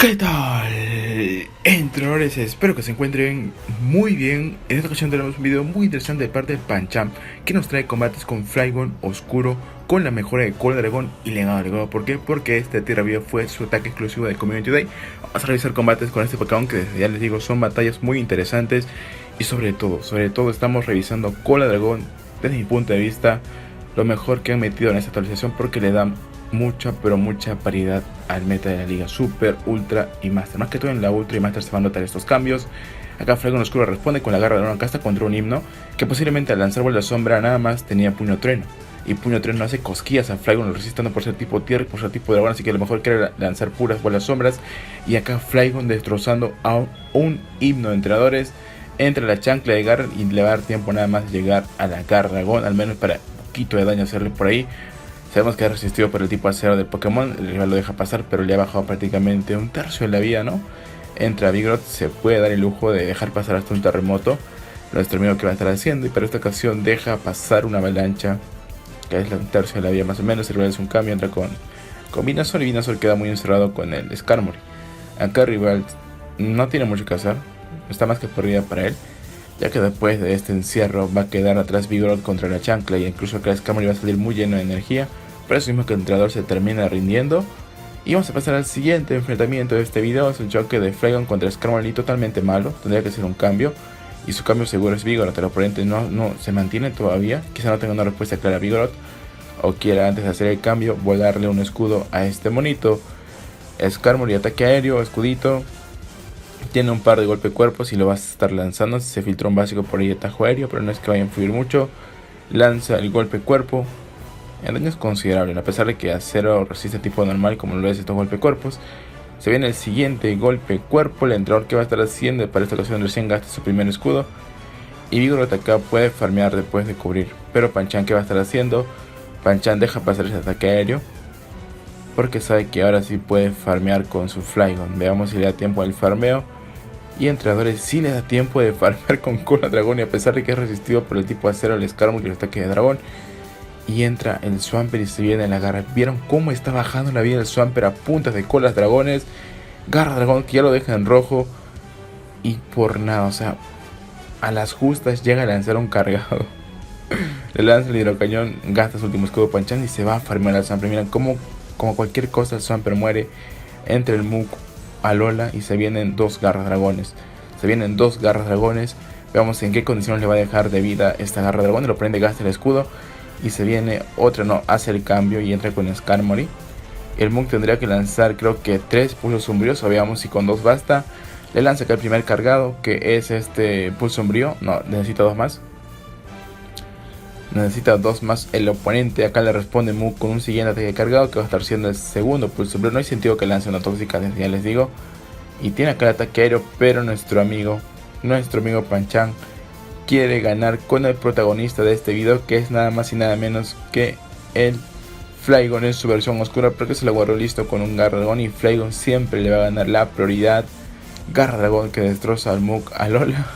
¿Qué tal, entrenadores? Espero que se encuentren muy bien. En esta ocasión tenemos un video muy interesante de parte de Pancham, que nos trae combates con Flygon Oscuro, con la mejora de Cola Dragón y Legado Dragón. ¿Por qué? Porque este Tierra Viva fue su ataque exclusivo de Community Day. Vamos a revisar combates con este Pokémon que, desde ya les digo, son batallas muy interesantes. Y sobre todo estamos revisando Cola Dragón, desde mi punto de vista, lo mejor que han metido en esta actualización, porque le dan mucha variedad al meta de la liga Super, Ultra y Master. Más que todo en la Ultra y Master se van a notar estos cambios. Acá Flygon Oscuro responde con la garra de una casta contra un himno, que posiblemente al lanzar bola de sombra nada más tenía puño trueno. Y puño trueno hace cosquillas a Flygon, lo resistando por ser tipo tierra y por ser tipo dragón, así que a lo mejor quiere lanzar puras bolas sombras. Y acá Flygon destrozando a un himno de entrenadores. Entra la chancla de garra y le va a dar tiempo nada más de llegar a la garra dragón, al menos para un poquito de daño hacerle por ahí. Sabemos que ha resistido por el tipo acero del Pokémon, el rival lo deja pasar, pero le ha bajado prácticamente un tercio de la vida, ¿no? Entra Vigoroth, se puede dar el lujo de dejar pasar hasta un terremoto, nuestro amigo que va a estar haciendo, y para esta ocasión deja pasar una avalancha, que es un tercio de la vida más o menos. El rival es un cambio, entra con Venusaur, y Venusaur queda muy encerrado con el Skarmory. Acá el rival no tiene mucho que hacer, está más que perdida para él, ya que después de este encierro va a quedar atrás Vigoroth contra la chancla, y incluso acá el Skarmory va a salir muy lleno de energía. Por eso mismo que el entrenador se termina rindiendo. Y vamos a pasar al siguiente enfrentamiento de este video. Es un choque de Flygon contra Skarmory totalmente malo. Tendría que ser un cambio, y su cambio seguro es Vigoroth. El oponente no se mantiene todavía. Quizá no tenga una respuesta clara a Vigoroth, o quiera antes de hacer el cambio volarle un escudo a este monito. Skarmory ataque aéreo, escudito. Tiene un par de golpe cuerpos y lo vas a estar lanzando. Se filtró un básico por ahí, atajo aéreo, pero no es que vaya a influir mucho. Lanza el golpe cuerpo. El daño es considerable, a pesar de que acero resiste tipo normal como lo es estos golpe cuerpos. Se viene el siguiente golpe cuerpo. El entrenador que va a estar haciendo para esta ocasión recién gasta su primer escudo, y Vigoroth acá puede farmear después de cubrir. Pero Pancham, ¿qué va a estar haciendo? Pancham deja pasar ese ataque aéreo porque sabe que ahora sí puede farmear con su Flygon. Veamos si le da tiempo al farmeo. Y entrenadores sí le da tiempo de farmear con Cola Dragón, y a pesar de que es resistido por el tipo acero, el Skarmory y el ataque de dragón. Y entra el Swampert y se viene la garra. ¿Vieron cómo está bajando la vida del Swampert a puntas de colas dragones? Garra dragón que ya lo deja en rojo. Y por nada, o sea, a las justas llega a lanzar un cargado. Le lanza el hidrocañón, gasta su último escudo Pancham y se va a farmear al Swampert. Miren cómo, como cualquier cosa, el Swampert muere. Entra el Muk a Lola y se vienen dos garras dragones. Veamos en qué condiciones le va a dejar de vida esta garra dragón. El oponente gasta el escudo y se viene otra, no, hace el cambio y entra con Skarmory. El Muk tendría que lanzar creo que 3 pulsos sombríos, o veamos si con 2 basta. Le lanza acá el primer cargado, que es este pulso sombrío. No, necesita 2 más. El oponente acá le responde Muk con un siguiente ataque cargado, que va a estar siendo el segundo pulso sombrío. No hay sentido que lance una tóxica, ya les digo. Y tiene acá el ataque aéreo, pero nuestro amigo Pancham quiere ganar con el protagonista de este video, que es nada más y nada menos que el Flygon en su versión oscura, porque se lo guardó listo con un Garra Dragón, y Flygon siempre le va a ganar la prioridad. Garra Dragón que destroza al Muk a Lola.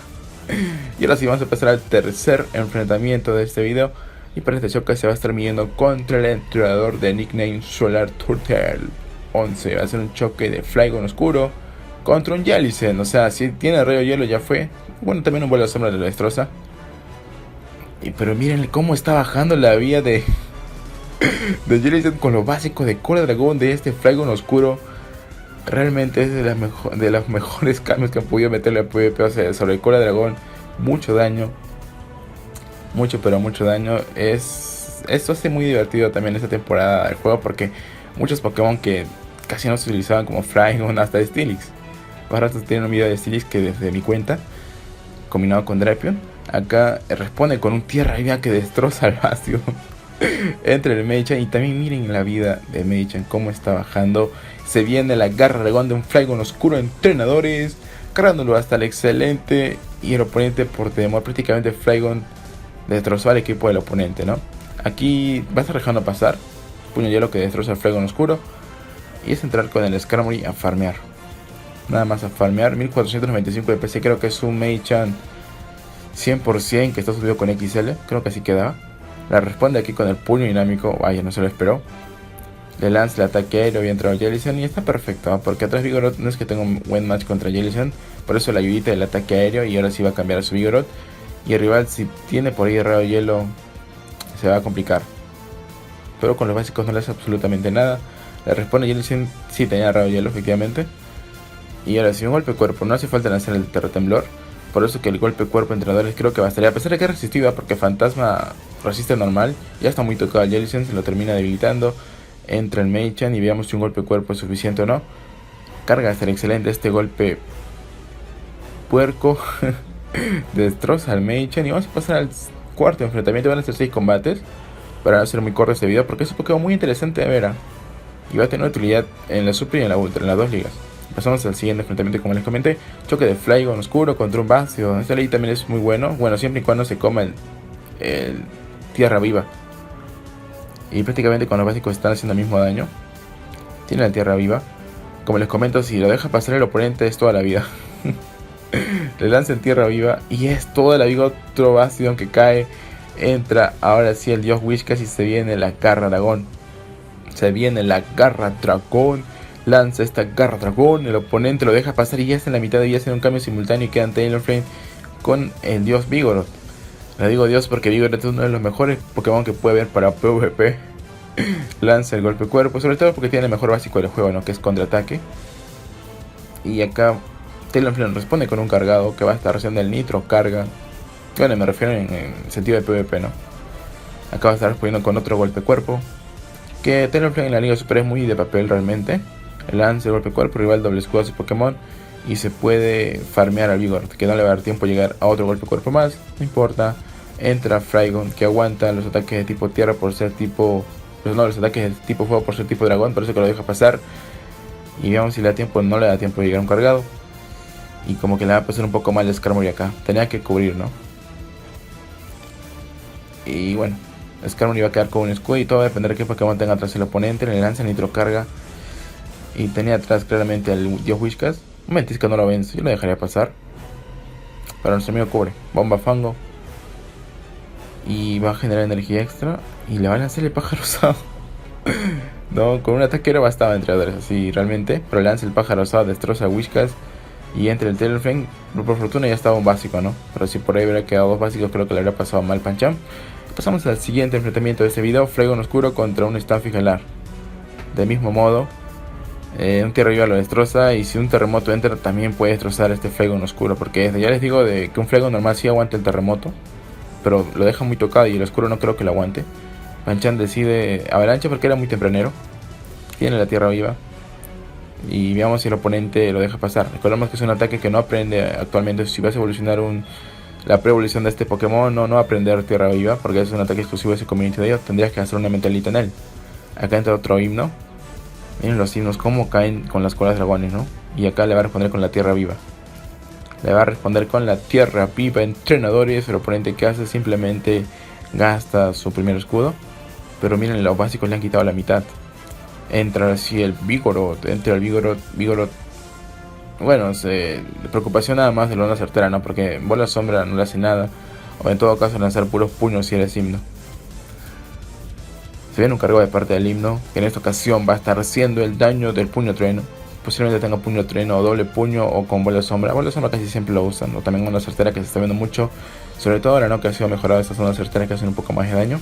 Y ahora sí vamos a pasar al tercer enfrentamiento de este video, y para este choque se va a estar midiendo contra el entrenador de nickname Solar Turtle 11. Va a ser un choque de Flygon oscuro contra un Jellicent. O sea, si tiene rayo hielo ya fue. Bueno, también un vuelo de sombra le destroza. Pero miren cómo está bajando la vida de Jellicent con lo básico de Cola Dragón de este Flygon oscuro. Realmente es de los mejores cambios que han podido meterle a PvP. O sea, sobre Cola Dragón, mucho daño. Mucho daño. Esto hace muy divertido también esta temporada del juego, porque muchos Pokémon que casi no se utilizaban, como Flygon, hasta Steelix. Ahora tienen un video de Steelix que desde mi cuenta, combinado con Drapion, acá responde con un tierra viva que destroza al vacío. Entra el Medicham, y también miren la vida de Medicham cómo está bajando. Se viene la garra dragón de un Flygon oscuro entrenadores, cargándolo hasta el excelente, y el oponente por temor prácticamente Flygon destrozó al equipo del oponente, ¿no? Aquí va a estar dejando pasar puño hielo que destroza al Flygon oscuro, y es entrar con el Skarmory a farmear. Nada más a farmear. 1495 de PC. Creo que es un Medicham 100% que está subido con XL. Creo que así quedaba. La responde aquí con el puño dinámico. Vaya, no se lo esperó. Le lanza el ataque aéreo y entra a Jellicent y está perfecto, ¿no? Porque atrás Vigoroth no es que tenga un buen match contra Jellicent. Por eso la ayudita del ataque aéreo y ahora sí va a cambiar a su Vigoroth. Y el rival, si tiene por ahí rayo hielo, se va a complicar. Pero con los básicos no le hace absolutamente nada. Le responde Jellicent, sí tenía rayo hielo efectivamente. Y ahora si un golpe cuerpo, no hace falta lanzar el terretemblor. Por eso que el golpe cuerpo entrenadores creo que bastaría. A pesar de que es resistido, porque Fantasma resiste normal. Ya está muy tocado el Jellicent, se lo termina debilitando. Entra el Mei-Chan y veamos si un golpe cuerpo es suficiente o no. Carga hasta el excelente este golpe puerco. Destroza al Mei-Chan y vamos a pasar al cuarto enfrentamiento. Van a ser 6 combates para no ser muy corto este video porque es un Pokémon muy interesante de ver. Y va a tener utilidad en la Super y en la Ultra, en las dos ligas. Pasamos al siguiente enfrentamiento como les comenté. Choque de Flygon oscuro contra un Bastion. Esta ley también es muy bueno. Bueno, siempre y cuando se coma el tierra viva. Y prácticamente con los básicos están haciendo el mismo daño. Tiene la tierra viva. Como les comento, si lo deja pasar el oponente es toda la vida. Le lanza en tierra viva y es toda la vida otro Bastion que cae. Entra ahora sí el dios Whiskas y se viene la garra dragón. Se viene la garra dragón. Lanza esta garra dragón. El oponente lo deja pasar y ya está en la mitad de vida, haciendo un cambio simultáneo y queda en Talonflame con el dios Vigoroth. Le digo Dios porque Vigoroth es uno de los mejores Pokémon que puede haber para PvP. Lanza el golpe cuerpo, sobre todo porque tiene el mejor básico del juego, ¿no? Que es contraataque. Y acá Talonflame responde con un cargado que va a estar haciendo el nitro, carga. Bueno, me refiero en sentido de PvP, ¿no? Acá va a estar respondiendo con otro golpe cuerpo. Que Talonflame en la Liga Super es muy de papel realmente. Lanza el golpe cuerpo, rival doble escudo a su Pokémon. Y se puede farmear al Vigoroth, que no le va a dar tiempo a llegar a otro golpe cuerpo más. No importa. Entra Flygon, que aguanta los ataques de tipo tierra por ser tipo... No, los ataques de tipo fuego por ser tipo dragón, por eso que lo deja pasar. Y veamos si le da tiempo. No le da tiempo de llegar a un cargado. Y como que le va a pasar un poco mal el Skarmory acá. Tenía que cubrir, ¿no? Y bueno, Skarmory va a quedar con un escudo y todo va a depender de qué Pokémon tenga atrás el oponente. Le lanza nitro carga. Y tenía atrás claramente al dios Whiskas. Un Ventisca no lo vence, yo lo dejaría pasar. Para nuestro amigo cubre. Bomba fango. Y va a generar energía extra. Y le va a lanzar el pájaro osado. No, con un ataque era bastaba entre entrenadores así realmente. Pero lanza el pájaro osado, destroza a Whiskas. Y entre el Talonflame, por fortuna ya estaba un básico, ¿no? Pero si por ahí hubiera quedado dos básicos, creo que le habría pasado mal Pancham. Pasamos al siguiente enfrentamiento de este video. Flygon oscuro contra un Stampy Galar. Del mismo modo. Un tierra viva lo destroza y si un terremoto entra también puede destrozar este Flygon oscuro, porque ya les digo de que un Flygon normal sí aguanta el terremoto, pero lo deja muy tocado y el oscuro no creo que lo aguante. Pancham decide avalancha porque era muy tempranero. Tiene la tierra viva y veamos si el oponente lo deja pasar. Recordemos que es un ataque que no aprende actualmente. Si vas a evolucionar la pre-evolución de este Pokémon, no va a aprender tierra viva porque es un ataque exclusivo de ese community de ellos. Tendrías que hacer una mentalita en él. Acá entra otro himno. Miren los himnos como caen con las colas dragones, ¿no? Y acá le va a responder con la tierra viva. Le va a responder con la tierra viva, entrenadores. El oponente que hace simplemente gasta su primer escudo. Pero miren, los básicos le han quitado la mitad. Entra así el Vigoroth. Entra el Vigoroth. Bueno, preocupación nada más de la onda certera, ¿no? Porque bola sombra no le hace nada. O en todo caso lanzar puros puños si eres himno. Se viene un cargo de parte del himno, que en esta ocasión va a estar haciendo el daño del puño trueno. Posiblemente tenga puño trueno o doble puño o con bola sombra. Bola sombra casi siempre lo usan, o también una certera que se está viendo mucho. Sobre todo ahora, ¿no? Que ha sido mejorado estas ondas certeras que hacen un poco más de daño.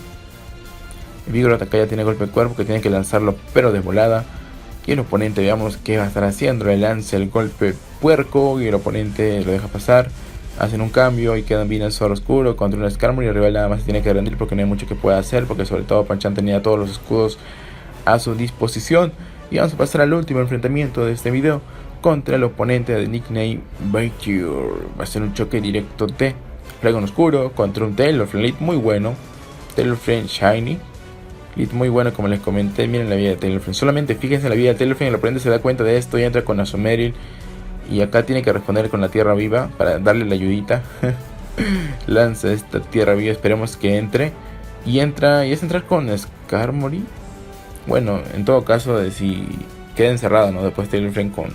El Vigoroth acá ya tiene golpe de cuerpo que tiene que lanzarlo pero de volada. Y el oponente veamos qué va a estar haciendo. Le lanza el golpe puerco y el oponente lo deja pasar. Hacen un cambio y quedan bien el Zoro oscuro contra un Skarmory y el rival nada más se tiene que rendir porque no hay mucho que pueda hacer, porque sobre todo Pancham tenía todos los escudos a su disposición. Y vamos a pasar al último enfrentamiento de este video contra el oponente de nickname Baiture. Va a ser un choque directo de Flygon oscuro contra un Talonflame muy bueno. Talonflame Shiny. Muy bueno, como les comenté. Miren la vida de Talonflame. Solamente fíjense en la vida de Talonflame. El oponente se da cuenta de esto y entra con Azumarill. Y acá tiene que responder con la tierra viva para darle la ayudita. Lanza esta tierra viva, esperemos que entre. Y entra, y es entrar con Skarmory. Bueno, en todo caso, de si queda encerrado, ¿no? Después Talonflame con...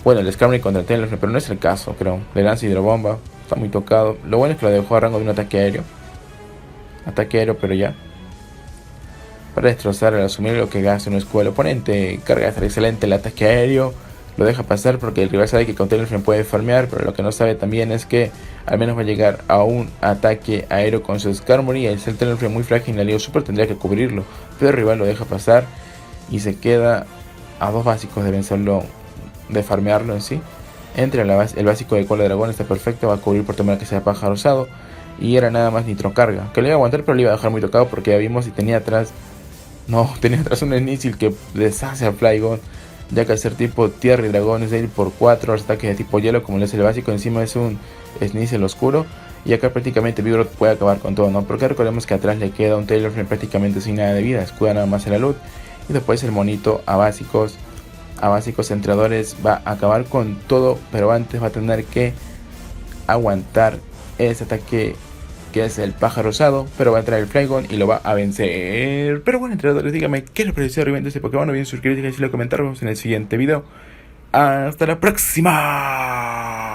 Bueno, el Skarmory contra el Talonflame, pero no es el caso, creo. Le lanza hidrobomba, está muy tocado. Lo bueno es que lo dejó a rango de un ataque aéreo. Ataque aéreo, pero ya. para destrozar al asumir lo que gasta un escudo del oponente. Carga extra excelente el ataque aéreo, lo deja pasar porque el rival sabe que con Talonflame puede farmear, pero lo que no sabe también es que al menos va a llegar a un ataque aéreo con su Skarmory. El Talonflame muy frágil, el lío super tendría que cubrirlo, pero el rival lo deja pasar y se queda a 2 básicos de vencerlo, de farmearlo en sí. Entre el básico de cola de dragón está perfecto, va a cubrir por tomar que sea pájaro rosado. Y era nada más nitro carga, que lo iba a aguantar, pero lo iba a dejar muy tocado porque ya vimos y tenía atrás. No, tenía atrás un Sneasel que deshace a Flygon, ya que al ser tipo tierra y dragón es de ir por 4 ataques de tipo hielo, como le es el básico. Encima es un Sneasel oscuro, y acá prácticamente Vigoroth puede acabar con todo, ¿no? Porque recordemos que atrás le queda un Talonflame prácticamente sin nada de vida, escuda nada más en la luz. Y después el monito a básicos entrenadores va a acabar con todo, pero antes va a tener que aguantar ese ataque que es el pájaro rosado, pero va a entrar el Flygon y lo va a vencer. Pero bueno, entrenadores, díganme qué les pareció realmente este Pokémon. No olviden suscribirse y lo comentar. Vemos en el siguiente video. Hasta la próxima.